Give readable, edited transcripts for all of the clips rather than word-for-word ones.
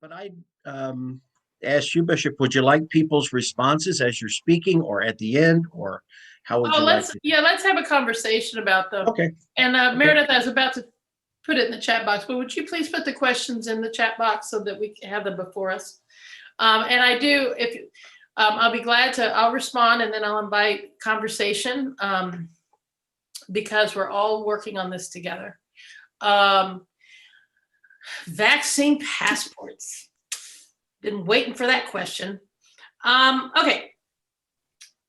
But I asked you, Bishop, would you like people's responses as you're speaking or at the end, or how would Oh, you like to? let's have a conversation about them. Okay. And Okay. Meredith, I was about to put it in the chat box, but would you please put the questions in the chat box so that we can have them before us? And I do, if I'll be glad to, I'll respond and then I'll invite conversation because we're all working on this together. Vaccine passports. Been waiting for that question. Okay.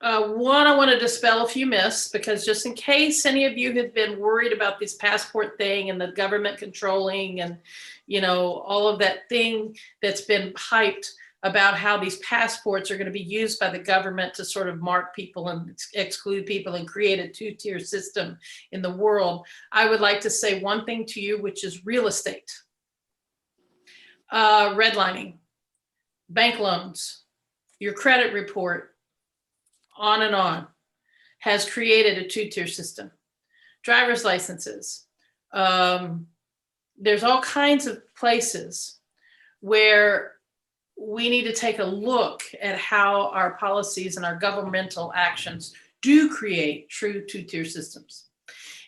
One, I want to dispel a few myths because just in case any of you have been worried about this passport thing and the government controlling and, you know, all of that thing that's been hyped about how these passports are going to be used by the government to sort of mark people and exclude people and create a two-tier system in the world, I would like to say one thing to you, which is real estate, redlining, bank loans, your credit report, on and on, has created a two-tier system. Driver's licenses. There's all kinds of places where we need to take a look at how our policies and our governmental actions do create true two-tier systems.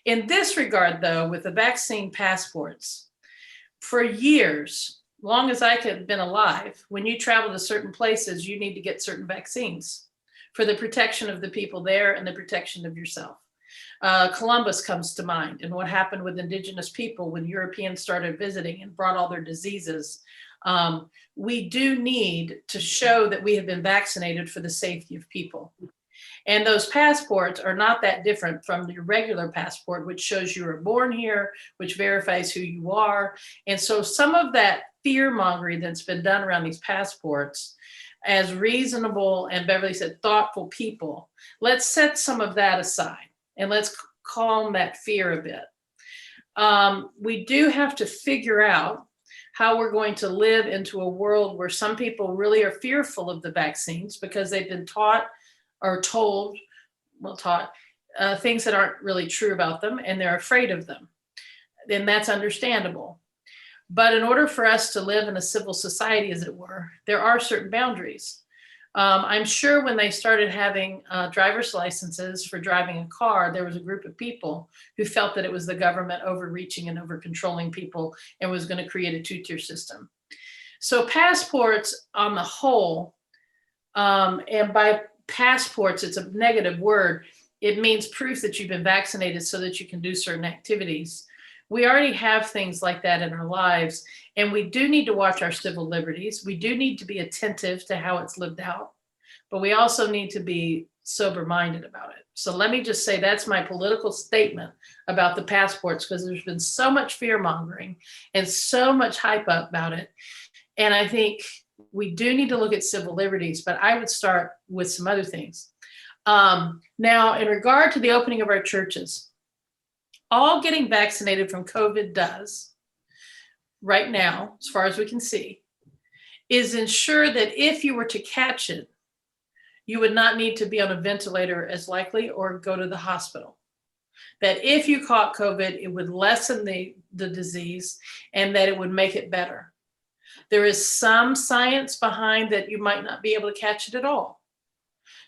In this regard, though, with the vaccine passports, for years, long as I have been alive, when you travel to certain places, you need to get certain vaccines for the protection of the people there and the protection of yourself. Columbus comes to mind and what happened with indigenous people when Europeans started visiting and brought all their diseases. We do need to show that we have been vaccinated for the safety of people. And those passports are not that different from your regular passport, which shows you were born here, which verifies who you are. And so some of that fear mongering that's been done around these passports, as reasonable and Beverly said, thoughtful people, let's set some of that aside and let's calm that fear a bit. We do have to figure out how we're going to live into a world where some people really are fearful of the vaccines because they've been taught or told, things that aren't really true about them and they're afraid of them. Then that's understandable. But in order for us to live in a civil society, as it were, there are certain boundaries. I'm sure when they started having driver's licenses for driving a car, there was a group of people who felt that it was the government overreaching and over controlling people and was going to create a two-tier system. So passports on the whole, and by passports, it's a negative word. It means proof that you've been vaccinated so that you can do certain activities. We already have things like that in our lives, and we do need to watch our civil liberties. We do need to be attentive to how it's lived out, but we also need to be sober-minded about it. So let me just say that's my political statement about the passports, because there's been so much fear-mongering and so much hype up about it. And I think we do need to look at civil liberties, but I would start with some other things. Now, in regard to the opening of our churches, all getting vaccinated from COVID does right now, as far as we can see, is ensure that if you were to catch it, you would not need to be on a ventilator as likely or go to the hospital. That if you caught COVID, it would lessen the disease and that it would make it better. There is some science behind that you might not be able to catch it at all.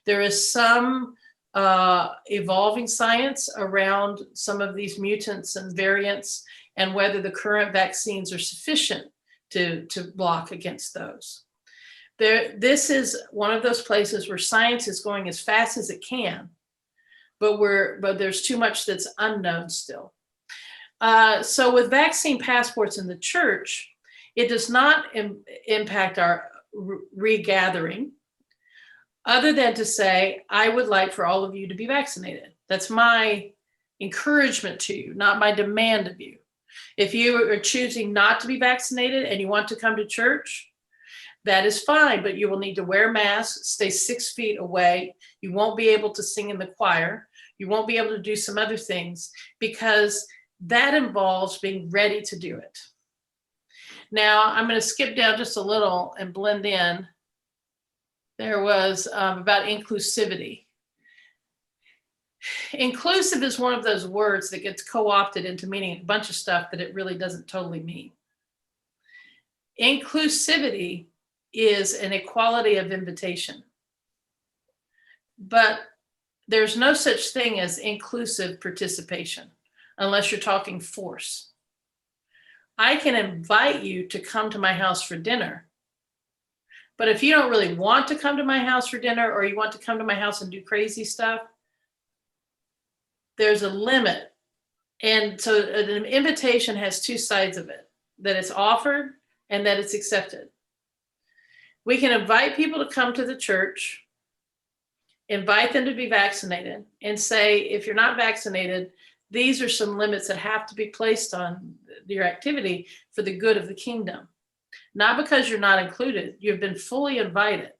There is some evolving science around some of these mutants and variants and whether the current vaccines are sufficient to block against those. This is one of those places where science is going as fast as it can, but there's too much that's unknown still. So with vaccine passports in the church, it does not impact our regathering, other than to say, I would like for all of you to be vaccinated. That's my encouragement to you, not my demand of you. If you are choosing not to be vaccinated and you want to come to church, that is fine, but you will need to wear masks, stay 6 feet away. You won't be able to sing in the choir. You won't be able to do some other things because that involves being ready to do it. Now, I'm going to skip down just a little and blend in. There was about inclusivity. Inclusive is one of those words that gets co-opted into meaning a bunch of stuff that it really doesn't totally mean. Inclusivity is an equality of invitation. But there's no such thing as inclusive participation unless you're talking force. I can invite you to come to my house for dinner. But if you don't really want to come to my house for dinner, or you want to come to my house and do crazy stuff, there's a limit. And so an invitation has two sides of it, that it's offered and that it's accepted. We can invite people to come to the church, invite them to be vaccinated, and say, if you're not vaccinated, these are some limits that have to be placed on your activity for the good of the kingdom. Not because you're not included. You've been fully invited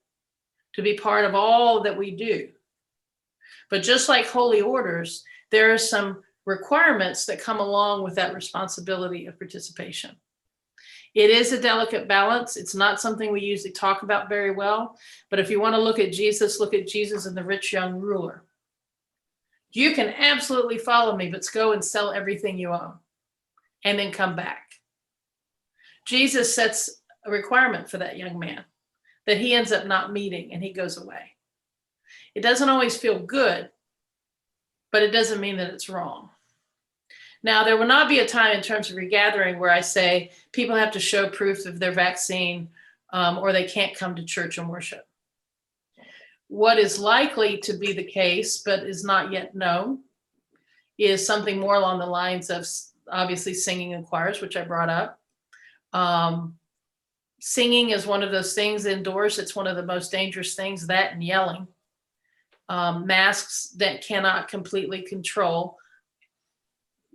to be part of all that we do. But just like holy orders, there are some requirements that come along with that responsibility of participation. It is a delicate balance. It's not something we usually talk about very well. But if you want to look at Jesus and the rich young ruler. You can absolutely follow me, but go and sell everything you own and then come back. Jesus sets a requirement for that young man that he ends up not meeting, and he goes away. It doesn't always feel good, but it doesn't mean that it's wrong. Now, there will not be a time in terms of regathering where I say people have to show proof of their vaccine or they can't come to church and worship. What is likely to be the case, but is not yet known, is something more along the lines of obviously singing in choirs, which I brought up. Singing is one of those things indoors. It's one of the most dangerous things, that and yelling. Masks that cannot completely control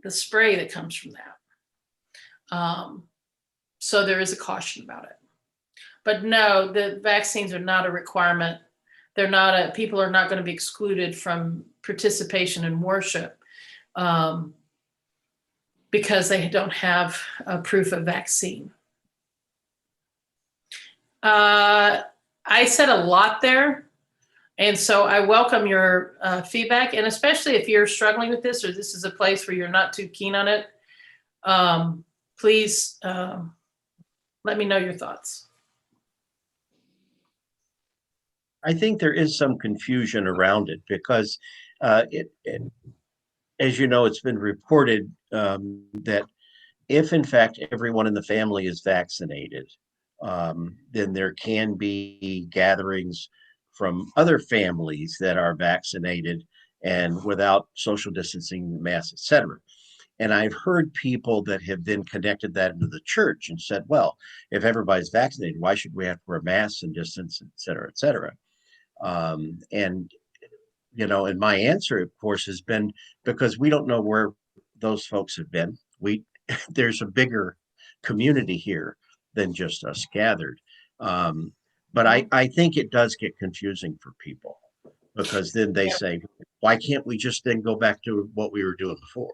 the spray that comes from that. So there is a caution about it. But no, the vaccines are not a requirement. People are not going to be excluded from participation in worship because they don't have a proof of vaccine. I said a lot there. And so I welcome your feedback, and especially if you're struggling with this, or this is a place where you're not too keen on it, please let me know your thoughts. I think there is some confusion around it because as you know, it's been reported that if in fact everyone in the family is vaccinated, then there can be gatherings from other families that are vaccinated and without social distancing, masks, etc. And I've heard people that have then connected that into the church and said, well, if everybody's vaccinated, why should we have to wear masks and distance, et cetera, et cetera? And, you know, and my answer, of course, has been because we don't know where those folks have been. There's a bigger community here than just us gathered. But I think it does get confusing for people because then they say, why can't we just then go back to what we were doing before?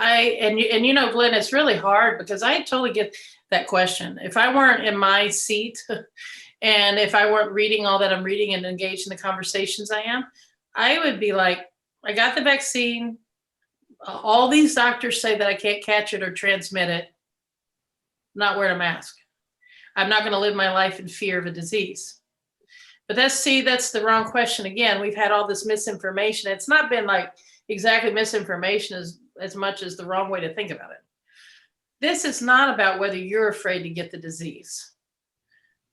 And you know, Glenn, it's really hard because I totally get that question. If I weren't in my seat and if I weren't reading all that I'm reading and engaged in the conversations I am, I would be like, I got the vaccine. All these doctors say that I can't catch it or transmit it. I'm not wearing a mask. I'm not going to live my life in fear of a disease. But that's the wrong question. Again, we've had all this misinformation. It's not been like exactly misinformation as much as the wrong way to think about it. This is not about whether you're afraid to get the disease.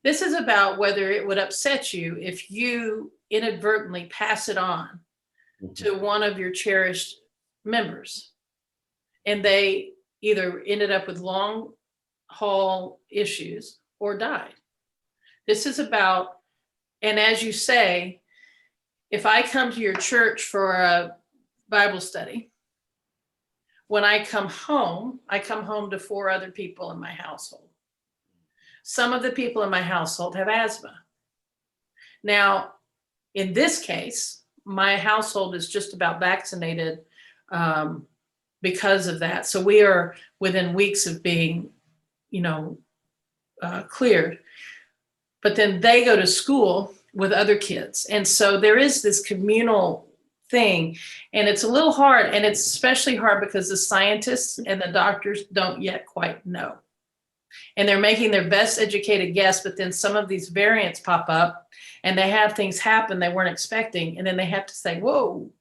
This is about whether it would upset you if you inadvertently pass it on to one of your cherished members and they either ended up with long haul issues or died. This is about, and as you say, if I come to your church for a Bible study, when I come home to 4 other people in my household. Some of the people in my household have asthma. Now, in this case, my household is just about vaccinated because of that. So we are within weeks of being, cleared. But then they go to school with other kids. And so there is this communal thing. And it's a little hard. And it's especially hard because the scientists and the doctors don't yet quite know. and they're making their best educated guess, but then some of these variants pop up and they have things happen they weren't expecting. And then they have to say, whoa,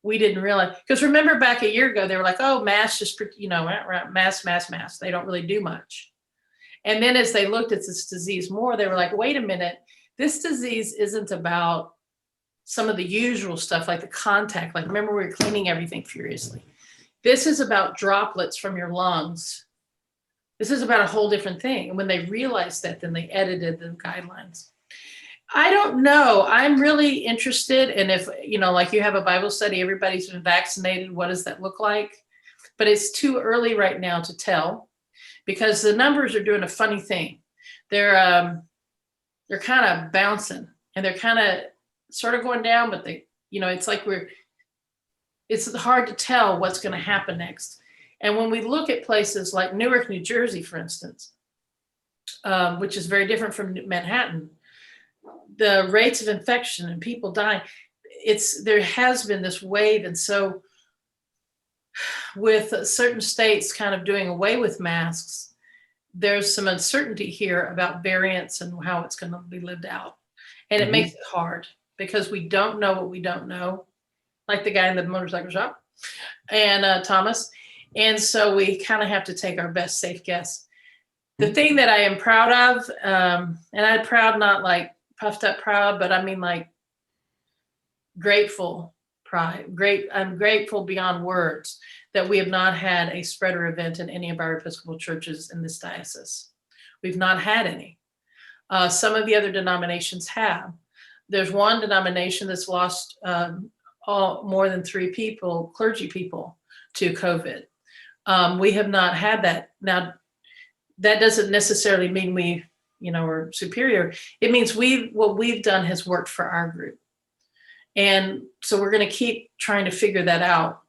we didn't realize. Because remember back a year ago, they were like, oh, masks just, mask. They don't really do much. And then as they looked at this disease more, they were like, wait a minute, this disease isn't about some of the usual stuff like the contact. Like, remember, we were cleaning everything furiously. This is about droplets from your lungs. This is about a whole different thing. And when they realized that, then they edited the guidelines. I don't know. I'm really interested in if, like you have a Bible study, everybody's been vaccinated. What does that look like? But it's too early right now to tell because the numbers are doing a funny thing. They're kind of bouncing and they're kind of sort of going down, but it's like it's hard to tell what's going to happen next. And when we look at places like Newark, New Jersey, for instance, which is very different from Manhattan, the rates of infection and people dying, there has been this wave. And so with certain states kind of doing away with masks, there's some uncertainty here about variants and how it's going to be lived out. And it makes it hard because we don't know what we don't know, like the guy in the motorcycle shop and Thomas. And so we kind of have to take our best safe guess. The thing that I am proud of, and I'm proud, not like puffed up proud, but I mean like grateful pride. I'm grateful beyond words that we have not had a spreader event in any of our Episcopal churches in this diocese. We've not had any. Some of the other denominations have. There's one denomination that's lost more than 3 people, clergy people, to COVID. We have not had that. Now, that doesn't necessarily mean we, are superior. It means what we've done has worked for our group. And so we're going to keep trying to figure that out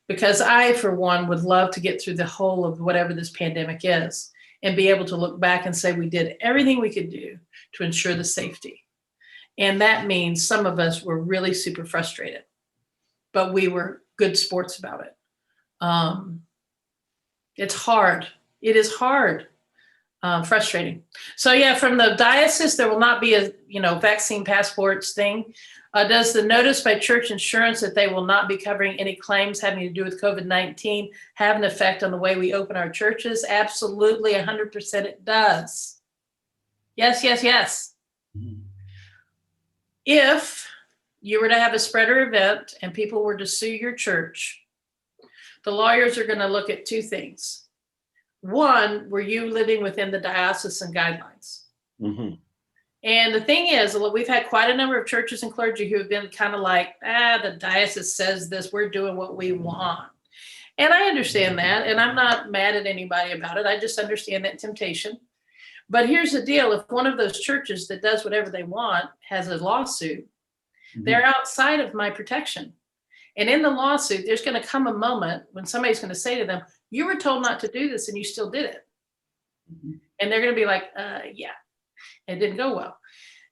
because I, for one, would love to get through the whole of whatever this pandemic is and be able to look back and say we did everything we could do to ensure the safety. And that means some of us were really super frustrated, but we were good sports about it. It's hard. It is hard, frustrating. So yeah, from the diocese, there will not be a, vaccine passports thing. Does the notice by church insurance that they will not be covering any claims having to do with COVID-19 have an effect on the way we open our churches? Absolutely, 100% it does. Yes. Mm-hmm. If you were to have a spreader event and people were to sue your church, the lawyers are going to look at 2 things. One, were you living within the diocesan guidelines? Mm-hmm. And the thing is, we've had quite a number of churches and clergy who have been kind of like, the diocese says this, we're doing what we want. And I understand that, and I'm not mad at anybody about it. I just understand that temptation. But here's the deal. If one of those churches that does whatever they want has a lawsuit, they're outside of my protection. And in the lawsuit, there's going to come a moment when somebody's going to say to them, you were told not to do this and you still did it. And they're going to be like, yeah, it didn't go well.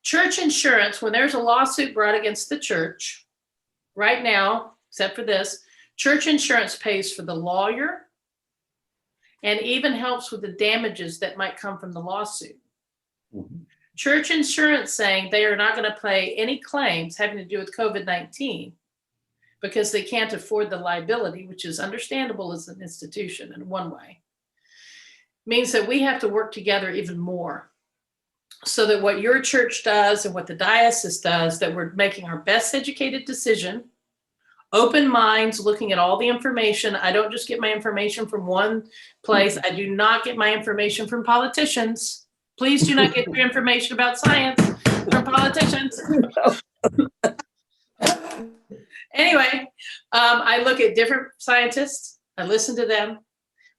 Church insurance, when there's a lawsuit brought against the church, right now, except for this, church insurance pays for the lawyer and even helps with the damages that might come from the lawsuit. Church insurance saying they are not going to pay any claims having to do with COVID-19 because they can't afford the liability, which is understandable as an institution in one way, means that we have to work together even more so that what your church does and what the diocese does, that we're making our best educated decision, open minds, looking at all the information. I don't just get my information from one place. I do not get my information from politicians. Please do not get your information about science from politicians. Anyway, I look at different scientists. I listen to them.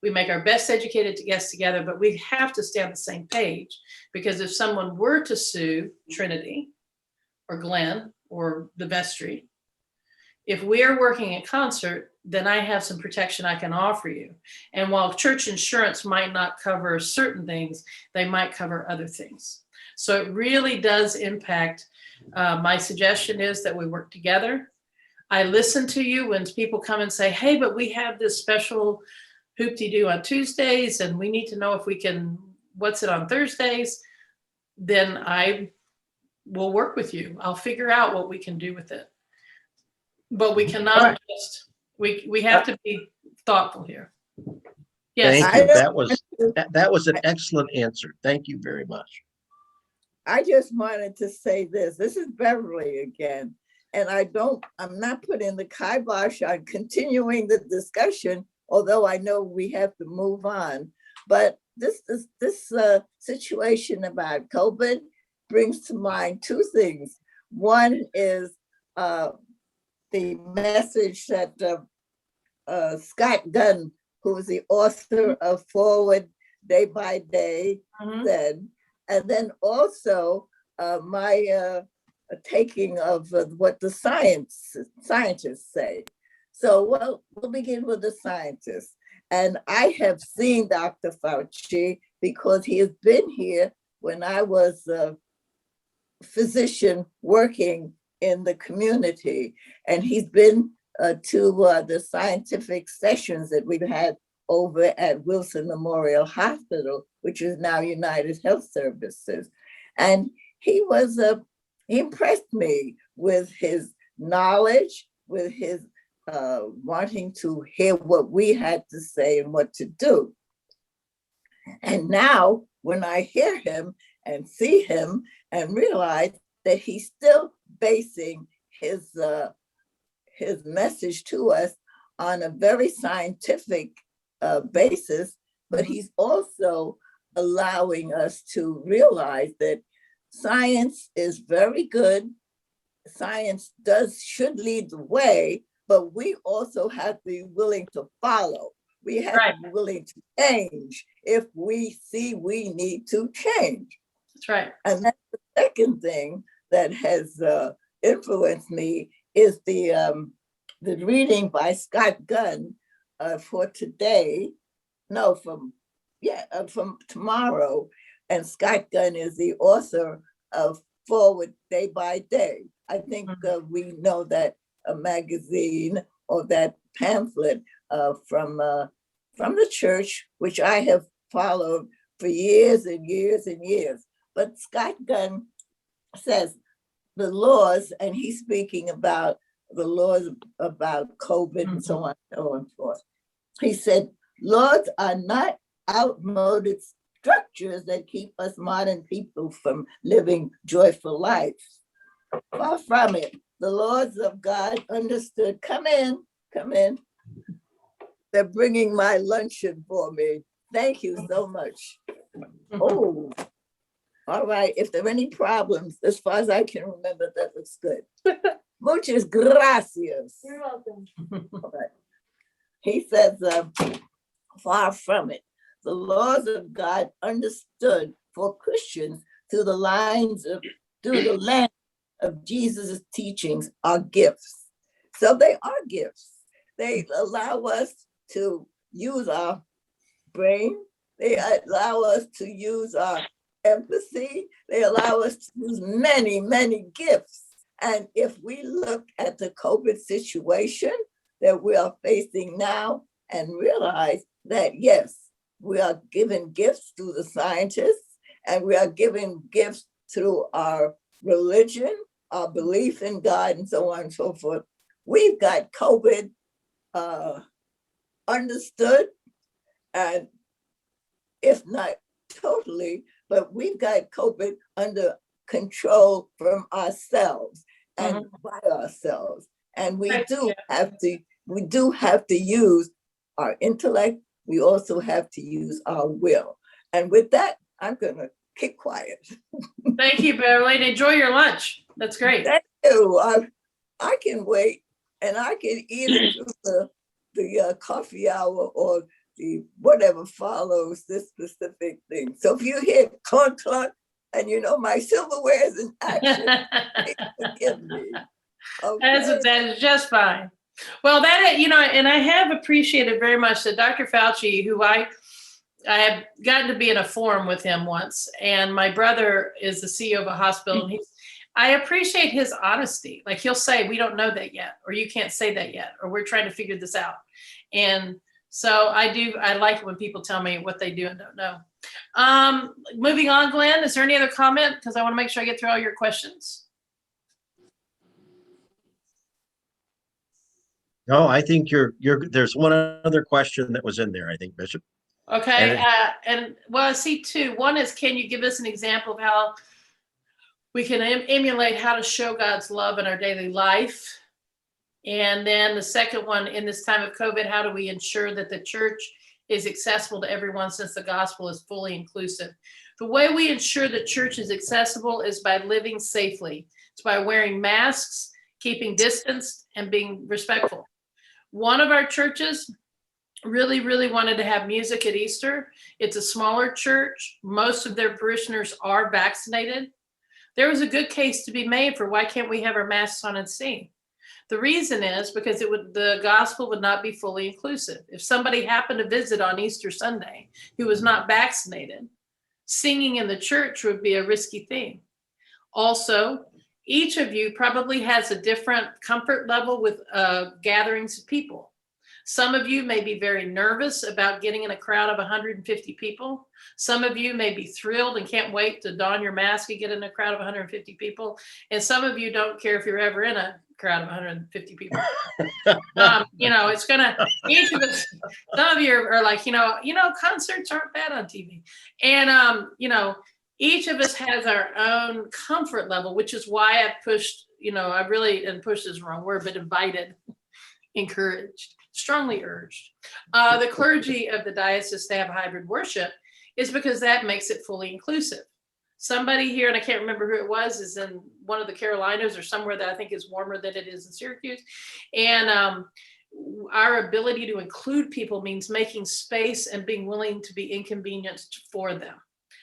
We make our best educated guests together, but we have to stay on the same page because if someone were to sue Trinity or Glenn or the vestry, if we are working in concert, then I have some protection I can offer you. And while church insurance might not cover certain things, they might cover other things. So it really does impact. My suggestion is that we work together. I listen to you when people come and say, hey, but we have this special hoop-de-doo on Tuesdays, and we need to know if we can what's it on Thursdays, then I will work with you. I'll figure out what we can do with it. But we cannot just, we have to be thoughtful here. Yes. Thank you. That was an excellent answer. Thank you very much. I just wanted to say this. This is Beverly again. And I'm not putting the kibosh on continuing the discussion, although I know we have to move on. But this situation about COVID brings to mind two things. One is the message that Scott Gunn, who is the author of Forward Day by Day, said. And then also my taking of what the scientists say. So we'll begin with the scientists. And I have seen Dr. Fauci because he has been here when I was a physician working in the community. And he's been to the scientific sessions that we've had over at Wilson Memorial Hospital, which is now United Health Services. And he impressed me with his knowledge, with his wanting to hear what we had to say and what to do. And now when I hear him and see him and realize that he's still basing his message to us on a very scientific basis, but he's also allowing us to realize that science is very good. Science should lead the way, but we also have to be willing to follow. We have to be willing to change if we see we need to change. That's right. And that's the second thing that has influenced me is the reading by Scott Gunn for today. No, from tomorrow. And Scott Gunn is the author of Forward Day by Day. I think we know that a magazine or that pamphlet from the church, which I have followed for years and years and years. But Scott Gunn says the laws, and he's speaking about the laws about COVID and so on and so forth. He said, laws are not outmoded structures that keep us modern people from living joyful lives. Far from it. The laws of God understood. Come in. They're bringing my luncheon for me. Thank you so much. Oh, all right. If there are any problems, as far as I can remember, that looks good. Muchas gracias. You're welcome. All right. He says, far from it. The laws of God understood for Christians through the lens of Jesus' teachings are gifts. So they are gifts. They allow us to use our brain. They allow us to use our empathy. They allow us to use many, many gifts. And if we look at the COVID situation that we are facing now and realize that, yes, we are given gifts through the scientists, and we are given gifts through our religion, our belief in God, and so on and so forth. We've got COVID understood, and if not totally, but we've got COVID under control from ourselves and by ourselves. And we do have to use our intellect. We also have to use our will. And with that, I'm gonna keep quiet. Thank you, Beverly. And enjoy your lunch. That's great. Thank you. I can wait, and I can eat it through the coffee hour or the whatever follows this specific thing. So if you hear clunk clunk and you know my silverware is in action, forgive me. Okay. That is just fine. Well, and I have appreciated very much that Dr. Fauci, who I have gotten to be in a forum with him once, and my brother is the CEO of a hospital, and I appreciate his honesty. Like he'll say, we don't know that yet, or you can't say that yet, or we're trying to figure this out. And so I like it when people tell me what they do and don't know. Moving on, Glenn, is there any other comment? Because I want to make sure I get through all your questions. No, I think there's one other question that was in there, I think, Bishop. Okay, and well, I see two. One is, can you give us an example of how we can emulate how to show God's love in our daily life? And then the second one, in this time of COVID, how do we ensure that the church is accessible to everyone since the gospel is fully inclusive? The way we ensure the church is accessible is by living safely. It's by wearing masks, keeping distance, and being respectful. One of our churches really wanted to have music at Easter. It's a smaller church. Most of their parishioners are vaccinated. There was a good case to be made for why can't we have our masks on and sing? The reason is because the gospel would not be fully inclusive. If somebody happened to visit on Easter Sunday who was not vaccinated, singing in the church would be a risky thing. Also, each of you probably has a different comfort level with gatherings of people. Some of you may be very nervous about getting in a crowd of 150 people. Some of you may be thrilled and can't wait to don your mask and get in a crowd of 150 people. And some of you don't care if you're ever in a crowd of 150 people. It's gonna, each of us, some of you are like, concerts aren't bad on TV. And, each of us has our own comfort level, which is why I pushed, and pushed is the wrong word, but invited, encouraged, strongly urged the clergy of the diocese to have hybrid worship, is because that makes it fully inclusive. Somebody here, and I can't remember who it was, is in one of the Carolinas or somewhere that I think is warmer than it is in Syracuse. And our ability to include people means making space and being willing to be inconvenienced for them.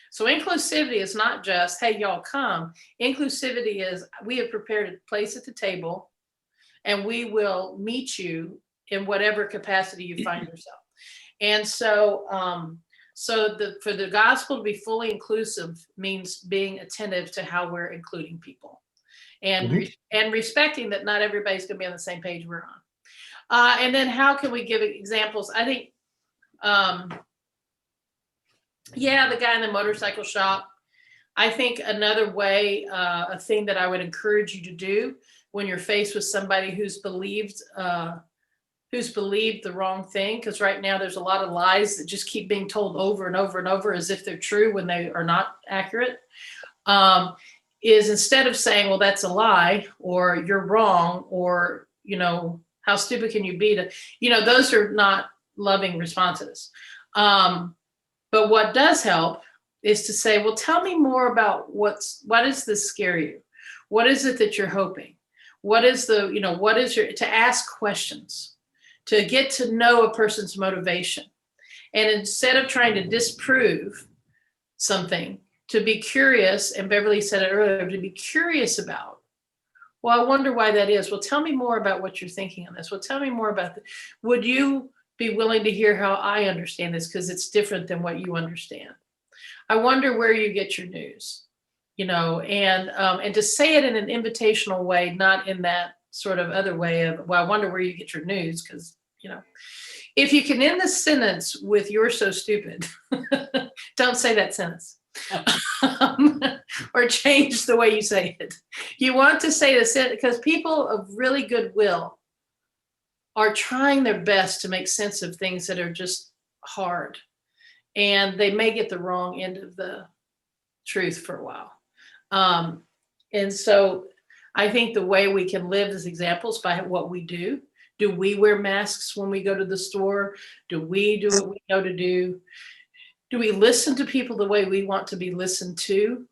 So inclusivity is not just, hey, y'all come. Inclusivity is, we have prepared a place at the table and we will meet you in whatever capacity you find yourself. And so, for the gospel to be fully inclusive means being attentive to how we're including people, and and respecting that not everybody's going to be on the same page we're on. And then how can we give examples? I think, the guy in the motorcycle shop. I think another way, a thing that I would encourage you to do when you're faced with somebody who's believed the wrong thing, because right now there's a lot of lies that just keep being told over and over and over as if they're true when they are not accurate, is instead of saying, well, that's a lie, or you're wrong, or, how stupid can you be to, those are not loving responses. But what does help is to say, well, tell me more about what does this scare you? What is it that you're hoping? What is to ask questions, to get to know a person's motivation. And instead of trying to disprove something, to be curious, and Beverly said it earlier, to be curious about, well, I wonder why that is. Well, tell me more about what you're thinking on this. Well, tell me more about that. Would you be willing to hear how I understand this? Because it's different than what you understand. I wonder where you get your news, and to say it in an invitational way, not in that sort of other way of, well, I wonder where you get your news, because, if you can end the sentence with "you're so stupid," don't say that sentence. Or change the way you say it. You want to say the sentence, because people of really good will are trying their best to make sense of things that are just hard. And they may get the wrong end of the truth for a while. And so I think the way we can live as examples by what we do. Do we wear masks when we go to the store? Do we do what we know to do? Do we listen to people the way we want to be listened to?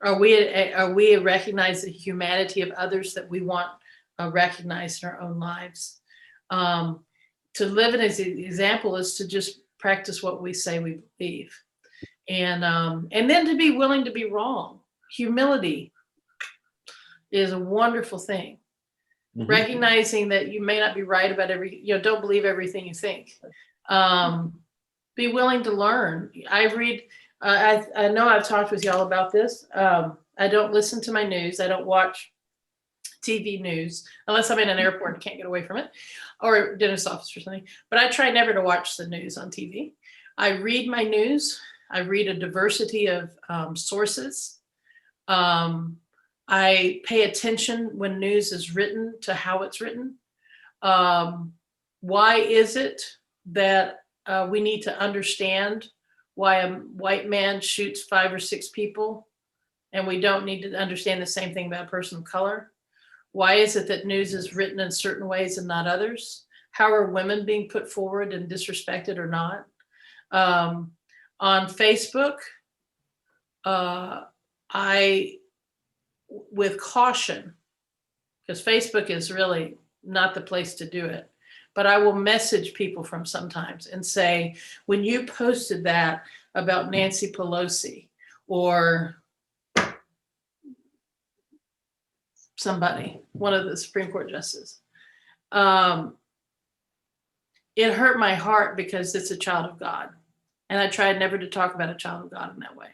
Are we recognize the humanity of others that we want recognized in our own lives? To live as an example is to just practice what we say we believe, and then to be willing to be wrong. Humility is a wonderful thing. Recognizing that you may not be right about don't believe everything you think. Be willing to learn. I read, I know I've talked with y'all about this. I don't listen to my news. I don't watch TV news unless I'm in an airport and can't get away from it, or a dentist office or something. But I try never to watch the news on TV. I read my news. I read a diversity of sources. I pay attention when news is written to how it's written. Why is it that we need to understand why a white man shoots 5 or 6 people, and we don't need to understand the same thing about a person of color? Why is it that news is written in certain ways and not others? How are women being put forward and disrespected or not? On Facebook, I, with caution, because Facebook is really not the place to do it, but I will message people from sometimes and say, when you posted that about Nancy Pelosi or somebody, one of the Supreme Court justices, it hurt my heart because it's a child of God. And I tried never to talk about a child of God in that way.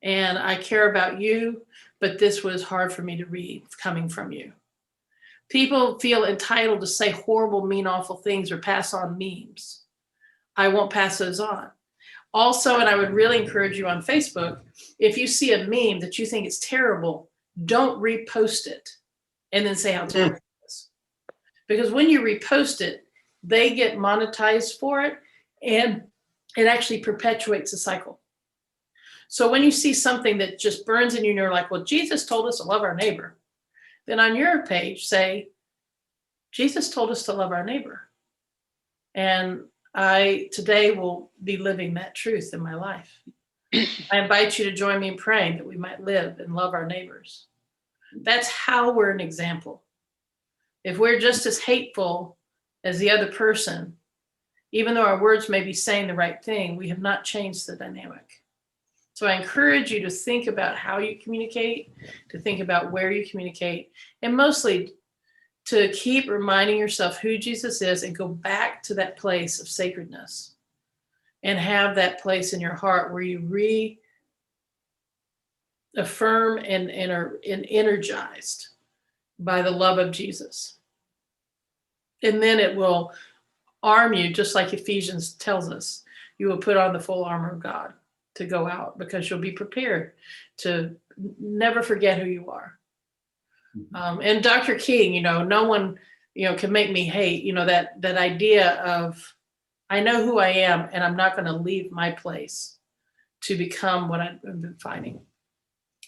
And I care about you, but this was hard for me to read coming from you. People feel entitled to say horrible, mean, awful things or pass on memes. I won't pass those on. Also, and I would really encourage you on Facebook, if you see a meme that you think is terrible, don't repost it and then say how terrible it is. Because when you repost it, they get monetized for it, and it actually perpetuates the cycle. So when you see something that just burns in you and you're like, well, Jesus told us to love our neighbor, then on your page say, Jesus told us to love our neighbor. And I today will be living that truth in my life. I invite you to join me in praying that we might live and love our neighbors. That's how we're an example. If we're just as hateful as the other person, even though our words may be saying the right thing, we have not changed the dynamic. So I encourage you to think about how you communicate, to think about where you communicate, and mostly to keep reminding yourself who Jesus is and go back to that place of sacredness and have that place in your heart where you reaffirm and are energized by the love of Jesus. And then it will arm you, just like Ephesians tells us. You will put on the full armor of God to go out, because you'll be prepared to never forget who you are. And Dr. King, no one, can make me hate, that idea of, I know who I am and I'm not going to leave my place to become what I've been finding.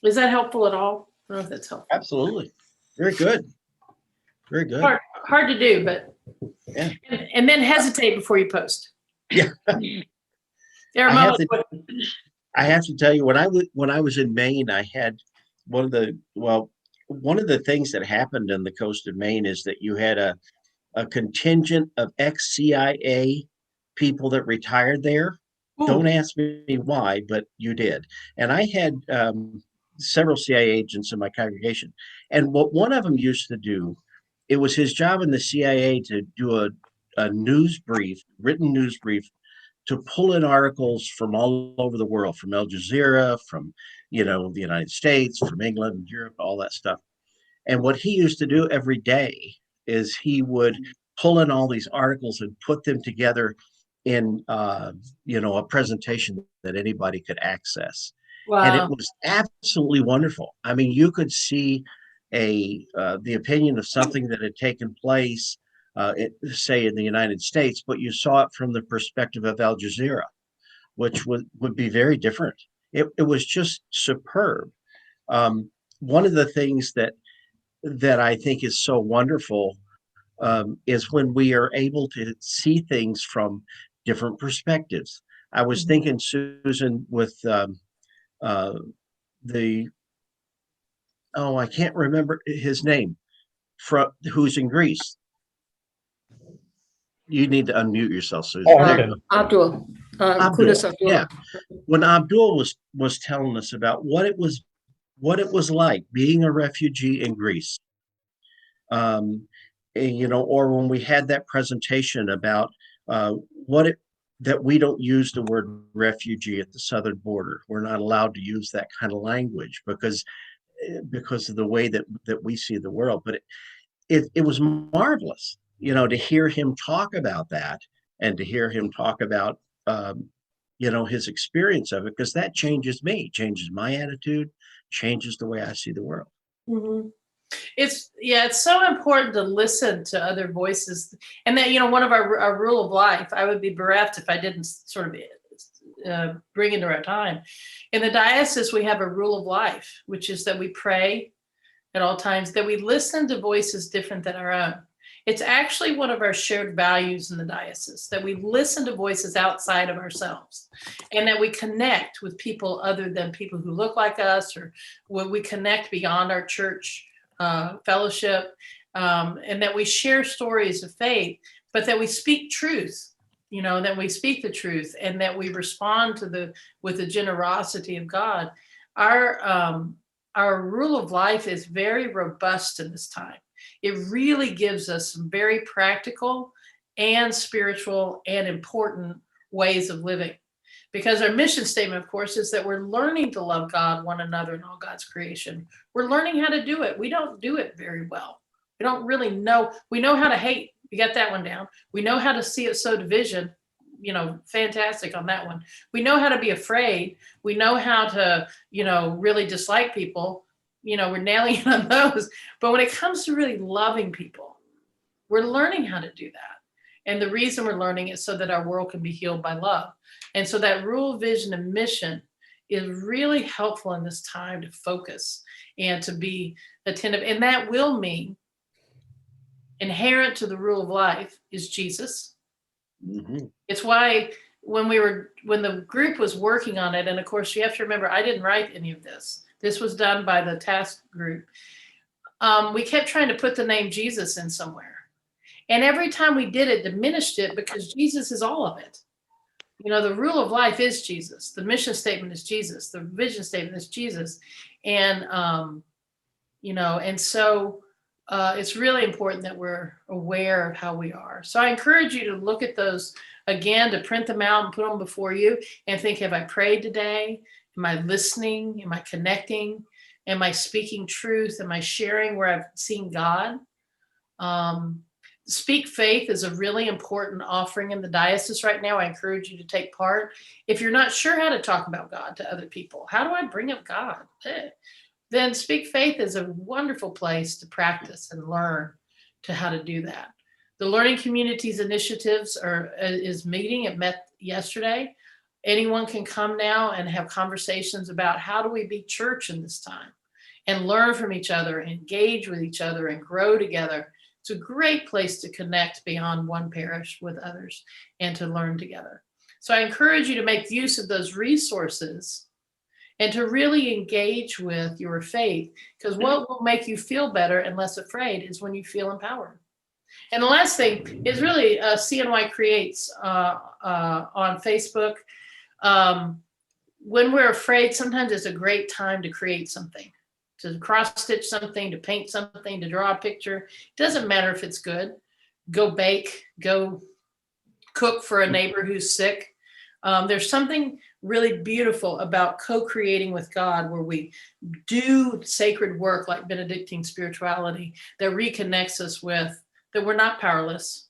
Is that helpful at all? I don't know if that's helpful. Absolutely. Very good. Very good. Hard to do, but yeah. And then hesitate before you post. Yeah. There are moments. I have to tell you, when I was in Maine, I had one of the things that happened in the coast of Maine is that you had a contingent of ex-CIA people that retired there. Ooh. Don't ask me why, but you did. And I had several CIA agents in my congregation. And what one of them used to do, it was his job in the CIA to do a news brief, written news brief, to pull in articles from all over the world, from Al Jazeera, from, the United States, from England, Europe, all that stuff. And what he used to do every day is he would pull in all these articles and put them together in, a presentation that anybody could access. Wow. And it was absolutely wonderful. I mean, you could see the opinion of something that had taken place, say in the United States, but you saw it from the perspective of Al Jazeera, which would be very different. It was just superb. One of the things that I think is so wonderful is when we are able to see things from different perspectives. I was thinking, Susan, with I can't remember his name, who's in Greece. You need to unmute yourself, Susan. Abdul. Abdul. Yeah. When Abdul was telling us about what it was like being a refugee in Greece, or when we had that presentation about that we don't use the word refugee at the southern border. We're not allowed to use that kind of language because of the way that we see the world. But it was marvelous, to hear him talk about that, and to hear him talk about his experience of it, because that changes me, changes my attitude, changes the way I see the world. Mhm. It's so important to listen to other voices, and that one of our rule of life. I would be bereft if I didn't sort of bring into our time. In the diocese, we have a rule of life, which is that we pray at all times, that we listen to voices different than our own. It's actually one of our shared values in the diocese, that we listen to voices outside of ourselves, and that we connect with people other than people who look like us, or when we connect beyond our church fellowship, and that we share stories of faith, but that we speak truth, that we speak the truth, and that we respond with the generosity of God. Our rule of life is very robust in this time. It really gives us some very practical and spiritual and important ways of living. Because our mission statement, of course, is that we're learning to love God, one another, and all God's creation. We're learning how to do it. We don't do it very well. We don't really know. We know how to hate. We got that one down. We know how to sow division. Fantastic on that one. We know how to be afraid. We know how to, really dislike people. We're nailing it on those. But when it comes to really loving people, we're learning how to do that. And the reason we're learning is so that our world can be healed by love. And so that rule, vision, and mission is really helpful in this time to focus and to be attentive. And that will mean inherent to the rule of life is Jesus. Mm-hmm. It's why when the group was working on it, and of course you have to remember, I didn't write any of this. This was done by the task group. We kept trying to put the name Jesus in somewhere. And every time we did it, diminished it, because Jesus is all of it. The rule of life is Jesus. The mission statement is Jesus. The vision statement is Jesus. And, and so it's really important that we're aware of how we are. So I encourage you to look at those again, to print them out and put them before you and think, have I prayed today? Am I listening? Am I connecting? Am I speaking truth? Am I sharing where I've seen God? Speak Faith is a really important offering in the diocese right now. I encourage you to take part. If you're not sure how to talk about God to other people, how do I bring up God? Then Speak Faith is a wonderful place to practice and learn to how to do that. The Learning Communities Initiatives is meeting. It met yesterday. Anyone can come now and have conversations about how do we be church in this time, and learn from each other, engage with each other, and grow together. It's a great place to connect beyond one parish with others and to learn together. So I encourage you to make use of those resources and to really engage with your faith, because what will make you feel better and less afraid is when you feel empowered. And the last thing is really CNY Creates on Facebook. When we're afraid, sometimes it's a great time to create something, to cross stitch something, to paint something, to draw a picture. It doesn't matter if it's good. Go bake, go cook for a neighbor who's sick. There's something really beautiful about co-creating with God, where we do sacred work like Benedictine spirituality that reconnects us with that we're not powerless.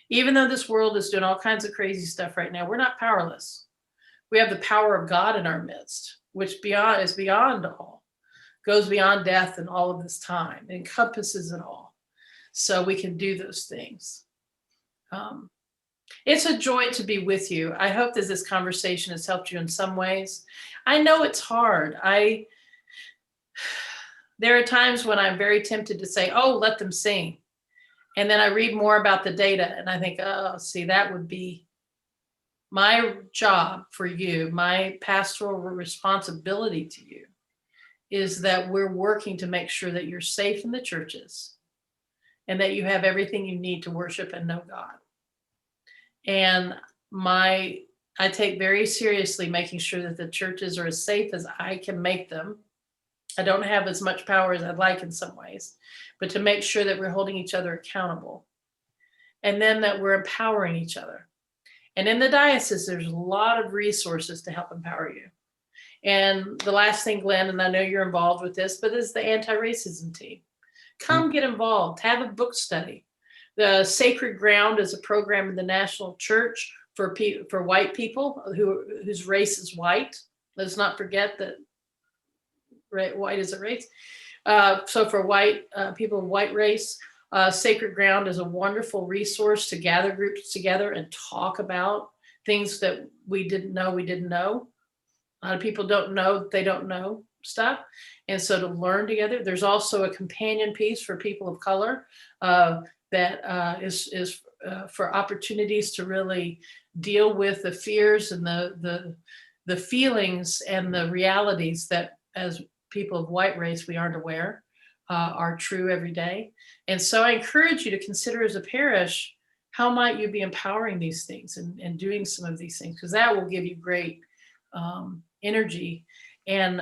Even though this world is doing all kinds of crazy stuff right now, we're not powerless. We have the power of God in our midst, which is beyond all, goes beyond death and all of this time, it encompasses it all. So we can do those things. It's a joy to be with you. I hope that this conversation has helped you in some ways. I know it's hard. There are times when I'm very tempted to say, oh, let them sing. And then I read more about the data and I think, oh, see, that would be my job for you. My pastoral responsibility to you is that we're working to make sure that you're safe in the churches and that you have everything you need to worship and know God. And I take very seriously making sure that the churches are as safe as I can make them. I don't have as much power as I'd like in some ways, but to make sure that we're holding each other accountable, and then that we're empowering each other. And in the diocese, there's a lot of resources to help empower you. And the last thing, Glenn, and I know you're involved with this, but is the anti-racism team. Come get involved, have a book study. The Sacred Ground is a program in the National Church for white people whose race is white. Let's not forget that white is a race. So for white people of white race, Sacred Ground is a wonderful resource to gather groups together and talk about things that we didn't know. A lot of people don't know they don't know stuff. And so to learn together, there's also a companion piece for people of color that is for opportunities to really deal with the fears and the feelings and the realities that as people of white race we aren't aware are true every day. And so I encourage you to consider as a parish, how might you be empowering these things and doing some of these things, because that will give you great energy and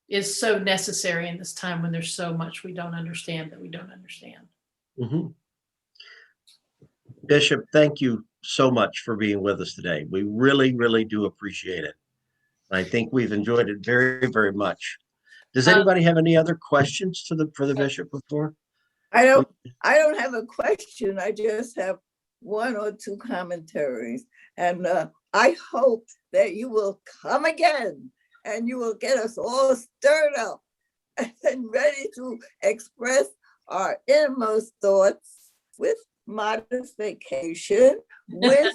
is so necessary in this time when there's so much we don't understand that we don't understand. Mm-hmm. Bishop, thank you so much for being with us today. We really, really do appreciate it. I think we've enjoyed it very, very much. Does anybody have any other questions for the bishop before? I don't have a question. I just have one or two commentaries. And I hope that you will come again and you will get us all stirred up and ready to express our innermost thoughts with modification, with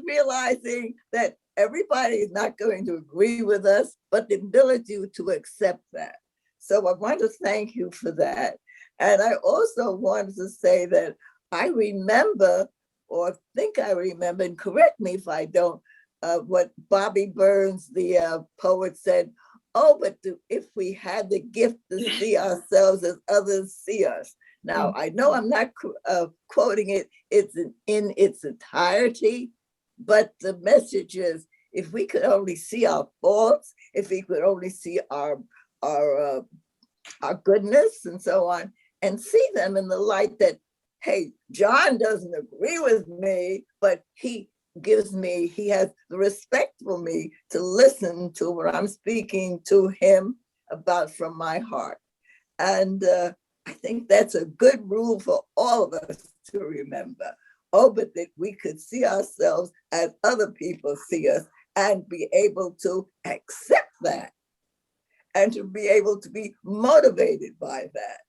realizing that everybody is not going to agree with us, but the ability to accept that. So I want to thank you for that. And I also wanted to say that I remember, or think I remember, and correct me if I don't, what Bobby Burns, the poet, said, oh, but if we had the gift to see ourselves as others see us. Now, I know I'm not quoting it, it's in its entirety, but the message is, if we could only see our faults, if we could only see our goodness and so on, and see them in the light that, hey, John doesn't agree with me, but he has the respect for me to listen to what I'm speaking to him about from my heart. And I think that's a good rule for all of us to remember. Oh, but that we could see ourselves as other people see us and be able to accept that and to be able to be motivated by that.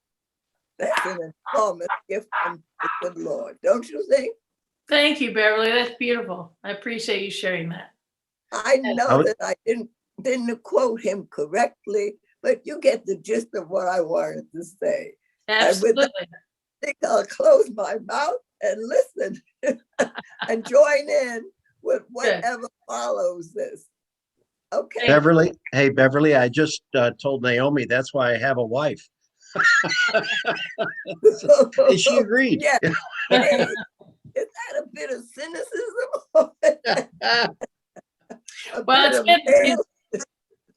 That's an enormous gift from the good Lord, don't you think? Thank you, Beverly. That's beautiful. I appreciate you sharing that. I know that I didn't quote him correctly, but you get the gist of what I wanted to say. Absolutely. And with that, I think I'll close my mouth and listen and join in with whatever follows this. Okay. Beverly, hey, Beverly, I just told Naomi that's why I have a wife. And she agreed. Yeah. Hey, is that a bit of cynicism? Well,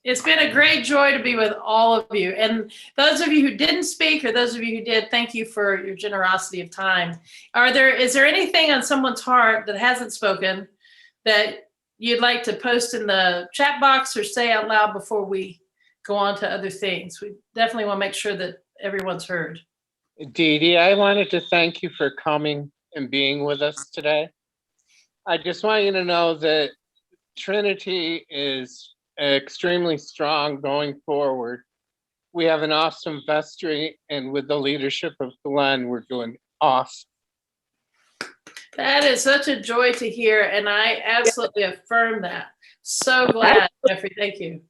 it's been a great joy to be with all of you. And those of you who didn't speak or those of you who did, thank you for your generosity of time. Is there anything on someone's heart that hasn't spoken that you'd like to post in the chat box or say out loud before we go on to other things? We definitely want to make sure that everyone's heard. DeDe, I wanted to thank you for coming and being with us today. I just want you to know that Trinity is extremely strong going forward. We have an awesome vestry, and with the leadership of Glenn, we're doing awesome. That is such a joy to hear, and I absolutely affirm that. So glad, Jeffrey. Thank you.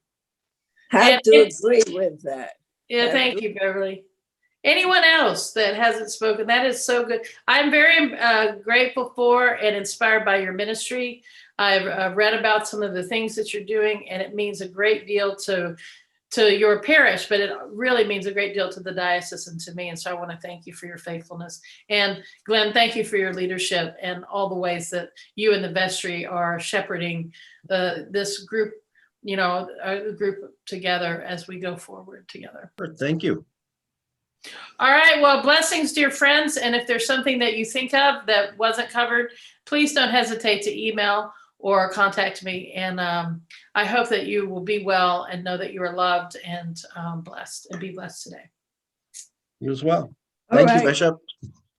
Have to agree with that. Yeah, thank you, Beverly. Anyone else that hasn't spoken? That is so good. I'm very grateful for and inspired by your ministry. I've read about some of the things that you're doing, and it means a great deal to your parish, but it really means a great deal to the diocese and to me. And so I want to thank you for your faithfulness. And Glenn, thank you for your leadership and all the ways that you and the vestry are shepherding this group, group together as we go forward together. Thank you. All right. Well, blessings, dear friends. And if there's something that you think of that wasn't covered, please don't hesitate to email or contact me. And I hope that you will be well and know that you are loved and blessed, and be blessed today. You as well. Thank you, Bishop.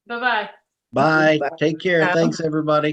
Bye-bye. Bye. Bye. Take care. Bye. Thanks, everybody.